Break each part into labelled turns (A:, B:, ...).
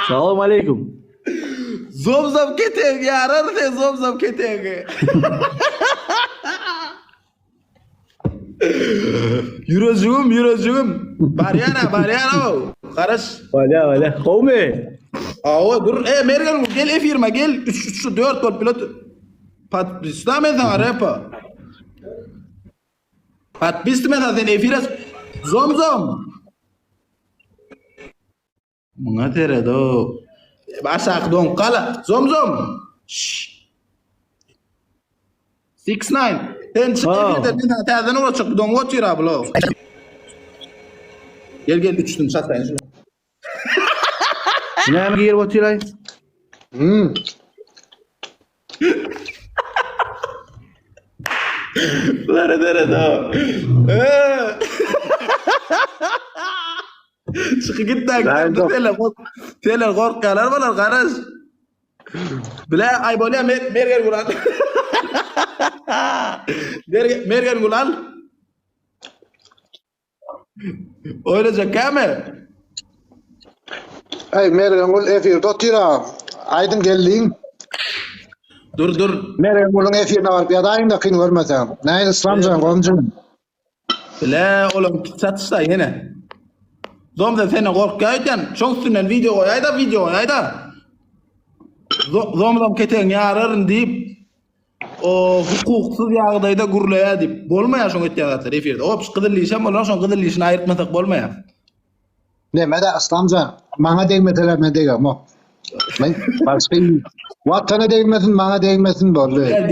A: Assalomu alaykum.
B: Zom ketegi yarar de zom ketegi. Yürüzüm. Baryana. Qaraş.
A: Vale. Qovme.
B: Aa dur. Mergen gel efirma gel. 3 4 bol pilot. Patpistam eden repa. Patpistam eden efiras. Zom. Mga tere do. Basak dong kala. Zom. 6-9. Ten çıkıyor. Terden uğraşacak. Dong otur abla. Gel 3'tüm satayın şunu.
A: Nima yer o'tiray?
B: Tere do. Çıkı gittik. Teler korkalar var kardeş. Bile ay böyle mergen gulan. Mergen gulan. Öylece kame.
C: Ay Mergengul efir dotira. Aydın geldiğin.
B: Dur.
C: Mergengul'un efirine var bir adayım da kıyın görmesem. Neyin ıslamcan komcum.
B: Bile oğlum satışta yine. Zomda seni korkuyken çok üstünden video koyayda. Zomdam keten yararın deyip o hukuksuz yağdayda gurlaya deyip. Bolmaya şun ettiğinatı refirde. Ops kıdırlıysan bolmaya şun kıdırlıysan ayırtmasak bolmaya.
C: Ne de ıslamcan. Bana değmeteler ne diyeyim o. Ben başkayım. Vatana değmesin bana değmesin böyle.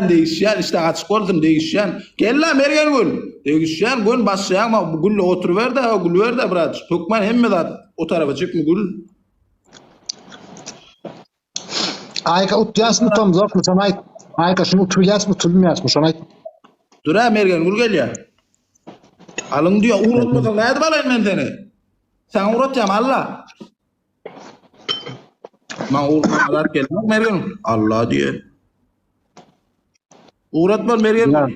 B: Değişen işte açık olsun değişen. Gel la mergen gül. Değişen gün başlayan ama bu gülle oturuver de gül ver de biraz. Hükmen hemme de o tarafa çıkma gül.
C: Ayka utyas mı tam zor mu sanay? Ayka şunu utyas mı tulmayas mı sanay?
B: Dur ha mergen gül gel ya. Alın diyor uğratmasın ne edip alayım ben seni. Sen uğratacağım Allah. Ben uğratmalar gelmem mergen. Allah diye. Uğratma mergen.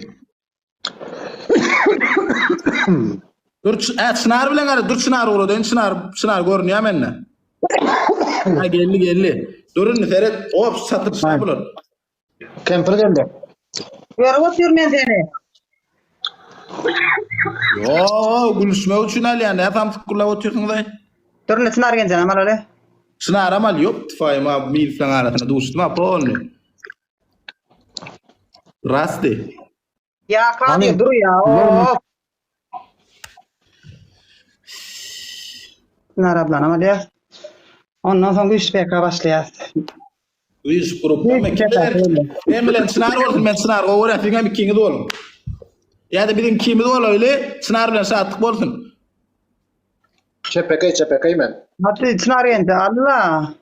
B: Dur çınar bilen gara dur çınar uğradı. Çınar görünüyor menne. Ha gelli. Durun Ferhat. Hop satır sabulur.
C: Kemper geldi.
D: Yoruluk yürümen seni.
B: Yo gülüşme için al yani. Efendim tıkırla oturuyorsun da.
D: Dur ne çınar gençler amal öyle.
B: Çınar amal yok. Tıfayım abi mil falan arasında. Dostum abi onu. Rasti.
D: Ya kanka dur ya. Hop. Çınar ablan amal ya. Ondan sonra güç beka başlayacağız.
B: Uyuş problem. Ben bilen çınar olsun ben çınar. O uğraş filan bir kingi de olun. Ya da bizim kimi de ol öyle. Çınar bilen saatlik olsun.
C: Çepekay men.
D: Hadi çınar gençler Allah.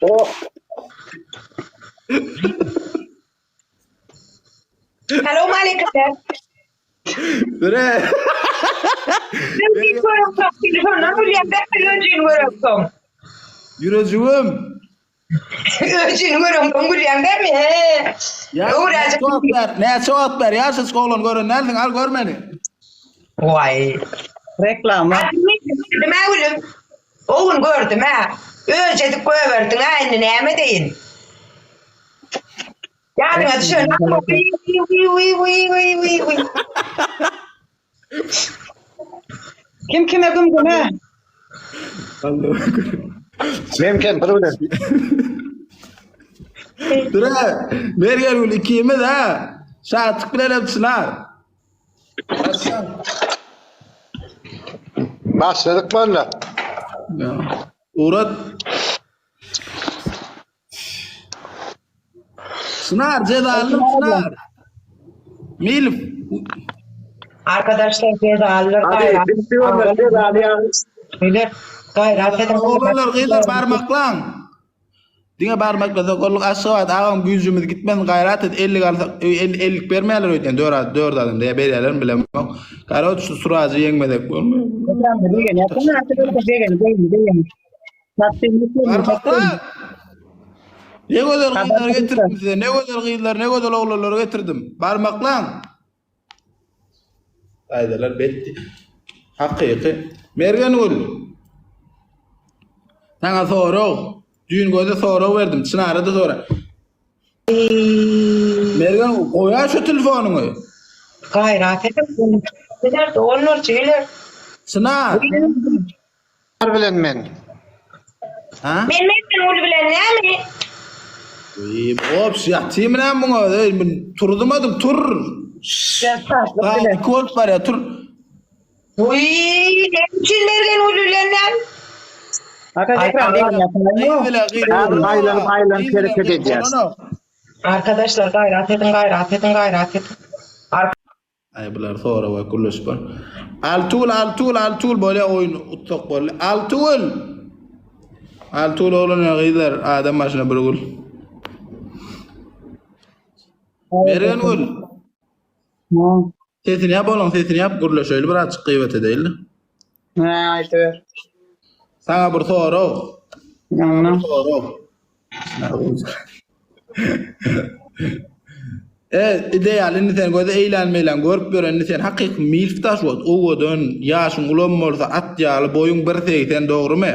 C: Oh.
E: Hello, Malika.
B: Bre.
E: Ben bir sorum çok telefonla Hülya'dan öncünü görüyorum.
B: Yürücüğüm.
E: Öncünü görüyorum Hülya'dan mi?
B: Ya
E: Uğraşık.
B: ne cevap ver ya siz kolun görün nereden al gör beni.
D: Vay. Reklam.
E: Hadi ne oğlum? Oğlum gördüm ha. Ölçedik koyuverdin aynı neyme deyin. Yani hadi şöyle.
D: Kim kime gümgüm ha?
C: Benim kemper öyle.
B: Bre. Mergen gül ikimiz ha. Saatlik bilen çınar.
C: Başladık valla.
B: Uğrat. Çınar cezalı çınar. Milf.
E: Arkadaşlar cezalılar gayret.
C: Bitti
D: Öyle gayret edin.
B: Oğlanlar kıyılar parmaklan. Dine parmakla da kolluk aşağı ağam gücümüz gitmeden gayret et 50 vermeyeler öyle 4 adam diye veriyorlar bilemem. Karot şu suracı yenmedek olmuyor. Parmaklan. Ne kadar kıyılar getirdim size. Ne kadar kıyılar, ne kadar oğlanlar getirdim. Parmaklan. Aydalar betti. Hakkı. Mergen ol. Sana soru. Düğün gözde soru verdim. Çınar'a da sonra. Mergen koya şu telefonunu.
E: Gayret edin. Neler de onlar şeyler.
B: Çınar.
C: Var bilen men.
B: Ha?
E: Ben ulu bilen ne mi?
B: Ops ya timren bunu. Turdum adım tur. Daha 2 volt var ya tur.
E: Uy, hemşin mergen ulu bilen ne?
D: Arkadaşlar
C: Aylanıp hareket edeceğiz.
E: Arkadaşlar gayret edin.
B: Ay bular sonra va kulluş var. Altul böyle oyun utak böyle. Altul olan gider adam başına burgul. Mergen ol. Sesini yap kulluş öyle bir açık kıymet edeyle.
D: Haydi.
B: Sana bir soru.
D: Yanına.
B: İdeal inni sen göde eğlenmeyle görüp görenni sen hakik milftaş ot. O dön yaşın ulan olsa at yalı boyun bir sekten doğru mu?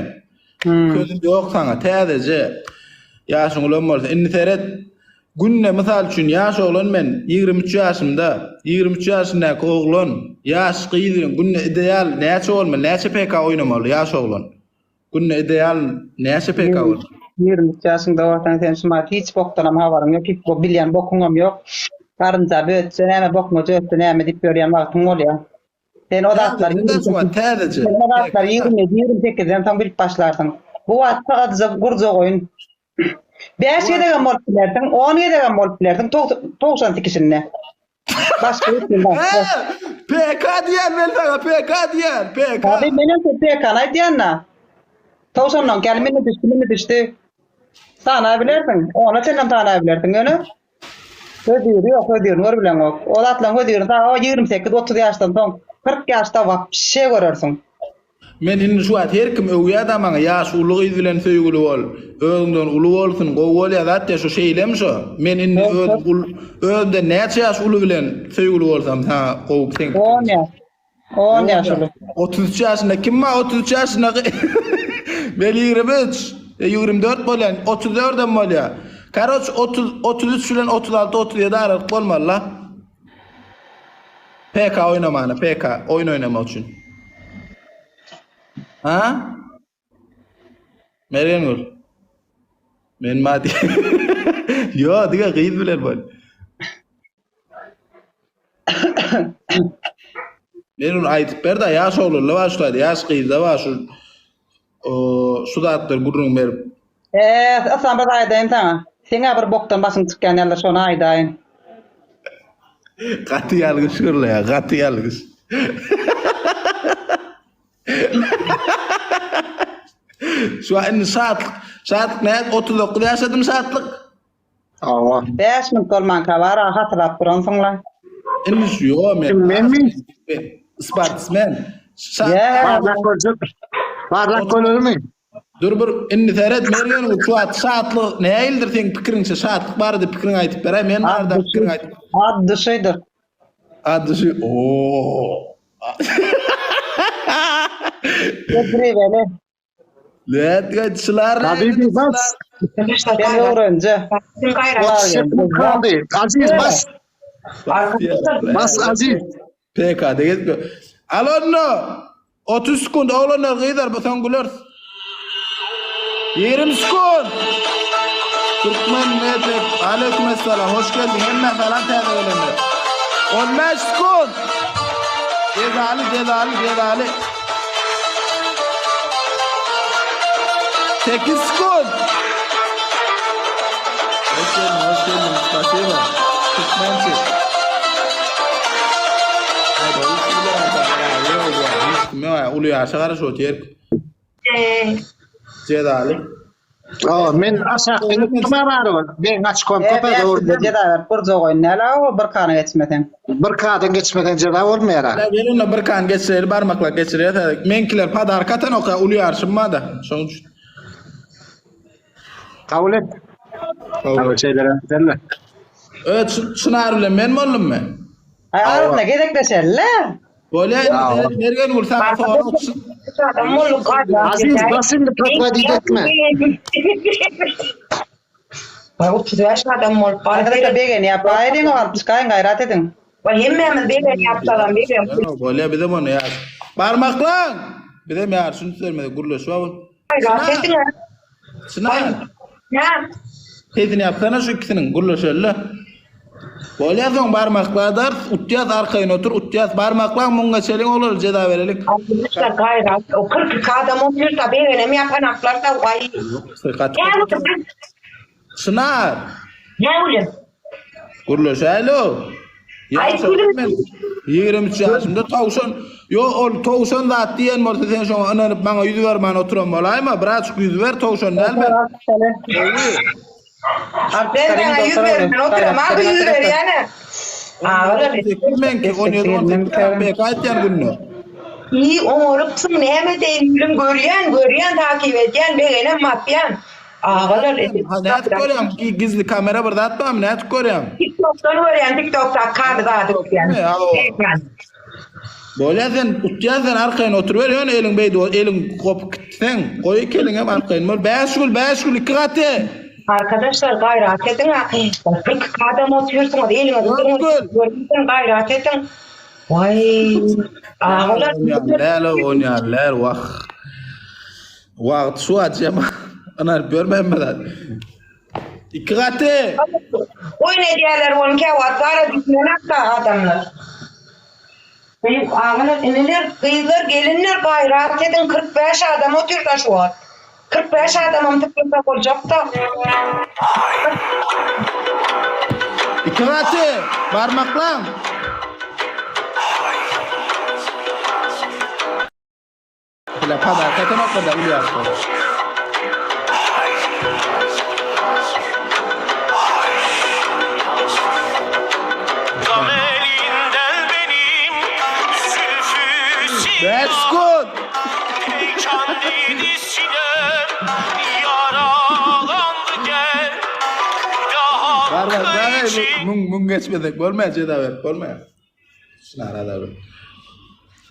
B: Közün yok sana tədece yaşın ulan olsa inni seret günne misal üçün yaş oğlan men 23 yaşımda 23 yaşındaki oğlan yaş kıydıran günne ideal neçe olma neçe PK oynamalı yaş oğlan. Günne ideal neçe PK olur?
D: 20 yaşında ortadan sen sumat hiç boktanam havarım yok. Hiç bu bilyen bokungam yok. Karınca böyütse neme bokma cöğütse neme dip görüyen vaktim oluyor. Sen o dağıtlar 28'den tam bilip başlardın. Bu atta adıza gurca koyun. 5-7 gam olup bilerdin, 17 gam olup bilerdin, 98'inle. Başka bir şey var.
B: PK diyen ben sana PK diyen PK.
D: Abi benim PK'na diyenna. Tavşanla gelmeni düştü. Tanıyabilirsin. Onu sen tanıyabilirsin onu. Ödüyor bilen yok. O atlan ödüyor. Daha 28-30 yaştan son 40 yaşta vap şey görürsün.
B: Men inni şu at her kim öwýe adamyňa ýaş ulygy bilen söýgüli bol. Özüňden uly bolsun, gowul ya zat şu şeýlem şu. Men inni özde näçe ýaş uly bilen söýgüli bolsam ha gowuk sen.
D: 10 yaş olur.
B: 33 ýaşynda kim ma 33 ýaşynda Beli 23, 24 bolan 34'den bolýar. Karoç 33 bilen 36 37 aralyk bolmaly la. PK oynamana, PK oyun oynamak üçin. Ha? Mergen ol. Men madi. Yo, diga gıyıl bilen bol. Men aytyp berdi, ýaş oğlanlar var şuda, ýaş gıyılda var şu sudatlar gurrun berip.
D: Asan bir aydayım sana. Sene bir boktan basın çıkan yerler şonu aydayım.
B: Katı yalgış şurla ya, katı yalgış. Şu an saatlik ne? 39 yaşadım saatlik.
C: Ava.
D: 5 minut olman kavara hatırlap duronsun la.
B: Inni şu yo
C: Men mi?
B: Sportsman.
C: Bardak olur mu?
B: Dur bir inni seret mergen şu saatlik ne ildir sen pikirinçe saatlik bardı pikirin aytıp beray men barda pikirin aytıp.
D: Ad dışıydır.
B: Adışı ooo.
D: Götürüyor beni.
B: Let kaçılar.
C: Tabii bas.
D: Ben öğrenci.
C: Aziz bas. Bas Aziz.
B: PK'da gitmiyor. Alonno. 30 sekund oğlanlar gıydar basan güler. 20 sekund. Türkmen Medep. Aleykümselam. Hoş geldin. Emme falan teyze gelenler. 15 sekund. Cezali. 8 sekund. Hoş geldin. Spasibo. Türkmençi. Hadi o işi bilen uluyor aşağı şu tiyer. Cezali.
C: Men aşağı kime var o? Ben aç kompepe doğru.
D: Ceda kurca koyun. Ne la o bir kanı geçmeden.
C: Bir kadın geçmeden ceza olmayar.
B: Ben onunla bir kan geçirir, parmakla geçirir. Menkiler padar katan oka uluyor arşınma da. Sonuç.
C: Kabul et. Kabul şeylere
B: Evet, Çınar bilen men mi oldum mu?
D: Ay arasına gedek de şelle.
B: Böyle nereden vursan sonra olsun.
E: Adam mulluk
C: Aziz basın da patla diyecekme.
E: Bak 35 adam mulluk.
D: Arkadaşlar begeni yapayın almış kayın gayret edin.
E: Bak hemen bir yapsalam bir
B: Böyle bir de bunu ya. Parmaklan. Bir de mi ya şunu söylemedi. Gurlo şu an.
E: Rahatsın ha.
B: Sınav.
E: Ya.
B: Tezini yapsana şu ikisinin. Gurlo şöyle. Böyle son parmaklar uçacağız arkaya otur. Uçacağız parmaklar munga çelin olur ceza verelim.
E: Arkadaşlar gayret. O 40 adam oturuyorsa benim yapan aklar da vay.
B: Kaç
E: Ya bu
B: Sınav.
E: ya oğlum.
B: Gurlo şöyle.
E: Ay,
B: Ya söylemen. 23 yaşımda tavşan. Yo ol tavşan da diyen morsa sen şu an ananıp bana yüzü ver bana oturan olay mı? Birazcık yüzü ver tavşan ne elbet.
E: Ben sana 100 veririm. Oturam abi 100 ver yani. Aa öyle.
B: Ben ki 17 kaç yan günü.
E: İyi umurupsun neyme değilim görüyen takip eden beğenen mafyan. Ağalar edip.
B: Ne at koyayım ki gizli kamera burada atmam ne at koyayım.
E: TikTok'tan öğren TikTok'ta kardı dağıtıp yani.
B: Böyle sen uçacaksın arkaya oturuveriyorsun elin beydi elin kopuk sen koy elin hem arkaya mol 5 gül 2 katı.
E: Arkadaşlar gayret edin ha. 40 adam oturuyorsunuz elinizi görüyorsun gayret edin. Vay. Ağalar.
B: Oynayanlar vakt şu acaba. Anar görmem ben. 2 katı.
E: Oyun ediyorlar onu kevat var düşünen da adamlar. Benim ağalar ineler kıyılar gelinler gayret edin 45 adam oturuyor da şu an. 45 adamım tıklıkta olacak da.
B: 2 katı parmakla. Bila pada kata nak pada uliar.
F: Elinden benim zülfü
B: That's good.
F: kendiydi sinem yaralandı gel daha
B: Var
F: için
B: mung geçmedik. Bolmaya ceda ver. Bolmaya. Şuna arada ver.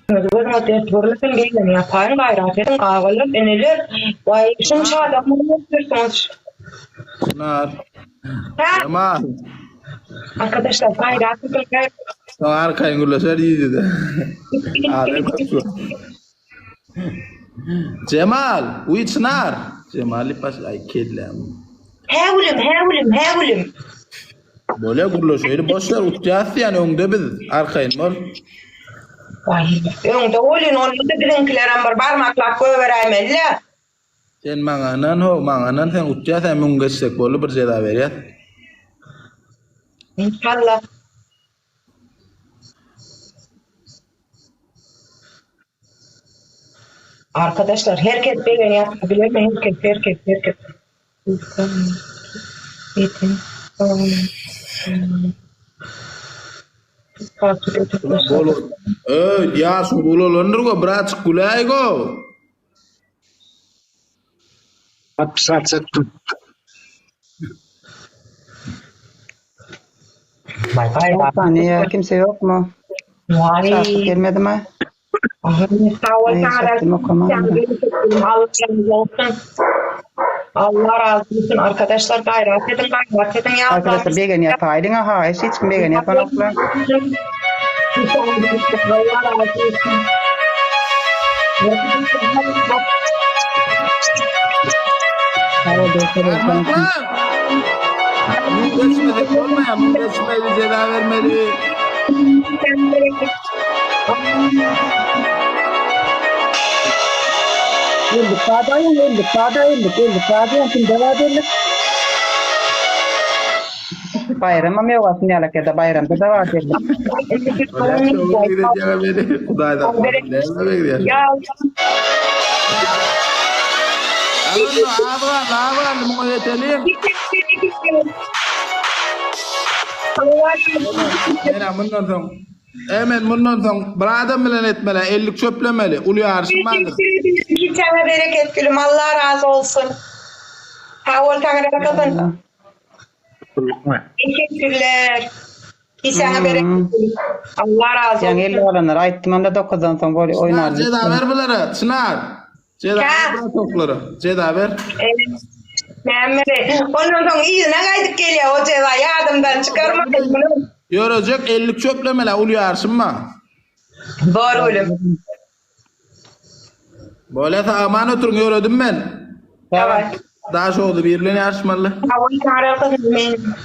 E: Gözümü tezgürlükün gelin yaparın gayret edin ağalar ineler. Vay şunca adamı oturuyorsunuz.
B: Şuna.
E: Ha?
B: Cemal.
E: Arkadaşlar gayret edin.
B: Sonra arkaya gülüyorlar iyiydi de. Abi bakıyor. Cemal. Uy çınar. Cemal'i pas ay kedlem.
E: Hevlim.
B: Böyle gülüyor şöyle boşlar uçacağız yani önde biz arkayın mol.
E: Vay. Önde olun onu da bizimkilerin bir parmakla koyuvereyim elle.
B: Sen manganan sen uçacağız sen mung geçsek böyle bir ceza ver ya.
E: İnşallah. Arkadaşlar herkes böyle yapabilir mi? Herkes. Yetin.
B: Bolo. Ya su bolo londur go brat kulay go.
C: At sattım.
E: Bay bay.
D: Saniye kimse yok mu?
E: Vay.
D: Şarkı gelmedi mi?
E: Sağ ol
D: Ay,
E: sana.
D: sattım o komandı.
E: Allah razı olsun arkadaşlar gayret edin ya.
D: Arkadaşlar begeni yapayın ha hiç kim begeni yapan yoklar.
E: Allah razı olsun.
B: Parmakla. Mung geçmedik olmaya mung geçmeli ceza vermeli.
D: Öldük sağda öldük şimdi devam edelim. Bayrama mevasını yalak ya da bayramda devam edelim.
B: Ceza vermeli. Kudaydan. Ne bekliyor?
E: Ya
B: Ağabey, mung yetelim. Bundan sonra bir adam bilen etmeli, ellik çöplemeli, uluyor arşınmadır.
E: Gitene bereket gülüm Allah razı olsun. Sağ ol Tanrı kızın. Teşekkürler. Ki sana bereket. Allah razı
D: Yani
E: olsun.
D: 50 olanlar ayttım anda 9'dan sonra böyle
B: Çınar
D: oynardım.
B: Ceda ver bunları. Çınar. Ceda
E: Ha.
B: ver bu topları. Ceda ver.
E: Evet. Memre. Ondan sonra izine kaydık geliyor o ceza yardımdan çıkarmayın bunu.
B: Yoracak 50 çöplemeler uluyor arsınma.
E: Doğru oğlum.
B: Böyle ta aman oturun yoradım ben.
E: Evet.
B: Daha şu oldu birliğini yarışmalı.
E: Havayı arkadaşım benim.